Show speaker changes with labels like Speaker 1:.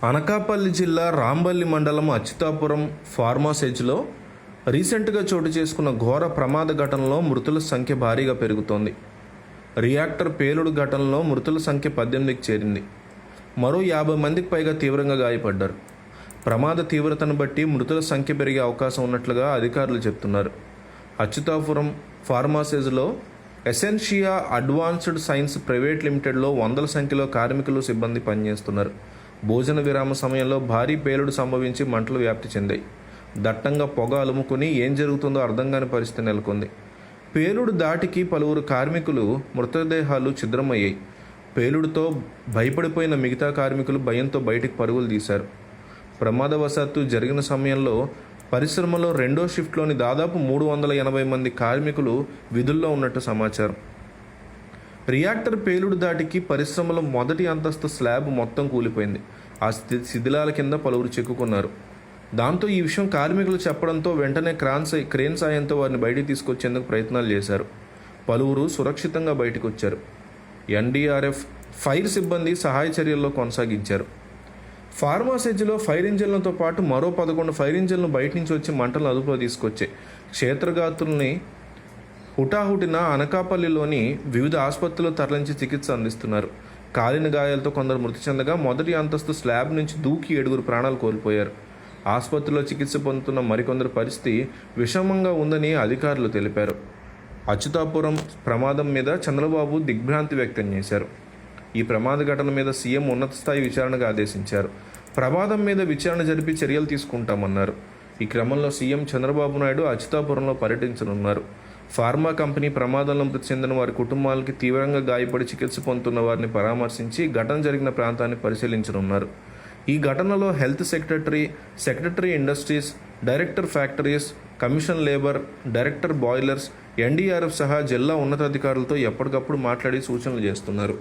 Speaker 1: అనకాపల్లి జిల్లా రాంబల్లి మండలం అచ్యుతాపురం ఫార్మాసేజ్లో రీసెంట్గా చోటు చేసుకున్న ఘోర ప్రమాద ఘటనలో మృతుల సంఖ్య భారీగా పెరుగుతోంది. రియాక్టర్ పేలుడు ఘటనలో మృతుల సంఖ్య 18కి చేరింది. మరో 50 మందికి పైగా తీవ్రంగా గాయపడ్డారు. ప్రమాద తీవ్రతను బట్టి మృతుల సంఖ్య పెరిగే అవకాశం ఉన్నట్లుగా అధికారులు చెబుతున్నారు. అచ్యుతాపురం ఫార్మాసేజ్లో ఎసెన్షియా అడ్వాన్స్డ్ సైన్స్ ప్రైవేట్ లిమిటెడ్లో వందల సంఖ్యలో కార్మికులు సిబ్బంది పనిచేస్తున్నారు. భోజన విరామ సమయంలో భారీ పేలుడు సంభవించి మంటలు వ్యాప్తి చెందాయి. దట్టంగా పొగ అలుముకుని ఏం జరుగుతుందో అర్థం కాని పరిస్థితి నెలకొంది. పేలుడు దాటికి పలువురు కార్మికులు మృతదేహాలు ఛిద్రమయ్యాయి. పేలుడుతో భయపడిపోయిన మిగతా కార్మికులు భయంతో బయటికి పరుగులు తీశారు. ప్రమాదవశాత్తు జరిగిన సమయంలో పరిశ్రమలో రెండో షిఫ్ట్లోని దాదాపు 380 మంది కార్మికులు విధుల్లో ఉన్నట్టు సమాచారం. రియాక్టర్ పేలుడు దాటికి పరిశ్రమలో మొదటి అంతస్తు స్లాబ్ మొత్తం కూలిపోయింది. ఆ శిథిలాల కింద పలువురు చిక్కుకున్నారు. దాంతో ఈ విషయం కార్మికులు చెప్పడంతో వెంటనే క్రేన్ సాయంతో వారిని బయటికి తీసుకొచ్చేందుకు ప్రయత్నాలు చేశారు. పలువురు సురక్షితంగా బయటకు వచ్చారు. ఎన్డీఆర్ఎఫ్, ఫైర్ సిబ్బంది సహాయ చర్యల్లో కొనసాగించారు. ఫార్మాసేజ్లో ఫైర్ ఇంజిన్లతో పాటు మరో 11 ఫైర్ ఇంజిన్లు బయట నుంచి వచ్చి మంటలను అదుపులో తీసుకొచ్చాయి. క్షేత్రఘాతుల్ని హుటాహుటిన అనకాపల్లిలోని వివిధ ఆసుపత్రుల్లో తరలించి చికిత్స అందిస్తున్నారు. కాలిన గాయాలతో కొందరు మృతి చెందగా మొదటి అంతస్తు స్లాబ్ నుంచి దూకి 7 ప్రాణాలు కోల్పోయారు. ఆసుపత్రిలో చికిత్స పొందుతున్న మరికొందరు పరిస్థితి విషమంగా ఉందని అధికారులు తెలిపారు. అచ్యుతాపురం ప్రమాదం మీద చంద్రబాబు దిగ్భ్రాంతి వ్యక్తం చేశారు. ఈ ప్రమాద ఘటన మీద సీఎం ఉన్నత స్థాయి విచారణకు ఆదేశించారు. ప్రమాదం మీద విచారణ జరిపి చర్యలు తీసుకుంటామన్నారు. ఈ క్రమంలో సీఎం చంద్రబాబు నాయుడు అచ్యుతాపురంలో పర్యటించనున్నారు. ఫార్మా కంపెనీ ప్రమాదంలో మృతి చెందిన వారి కుటుంబాలకి తీవ్రంగా గాయపడి చికిత్స పొందుతున్న వారిని పరామర్శించి ఘటన జరిగిన ప్రాంతాన్ని పరిశీలించనున్నారు. ఈ ఘటనలో health secretary industries, director factories, commission labour, director boilers, NDRF సహా జిల్లా ఉన్నతాధికారులతో ఎప్పటికప్పుడు మాట్లాడి సూచనలు చేస్తున్నారు.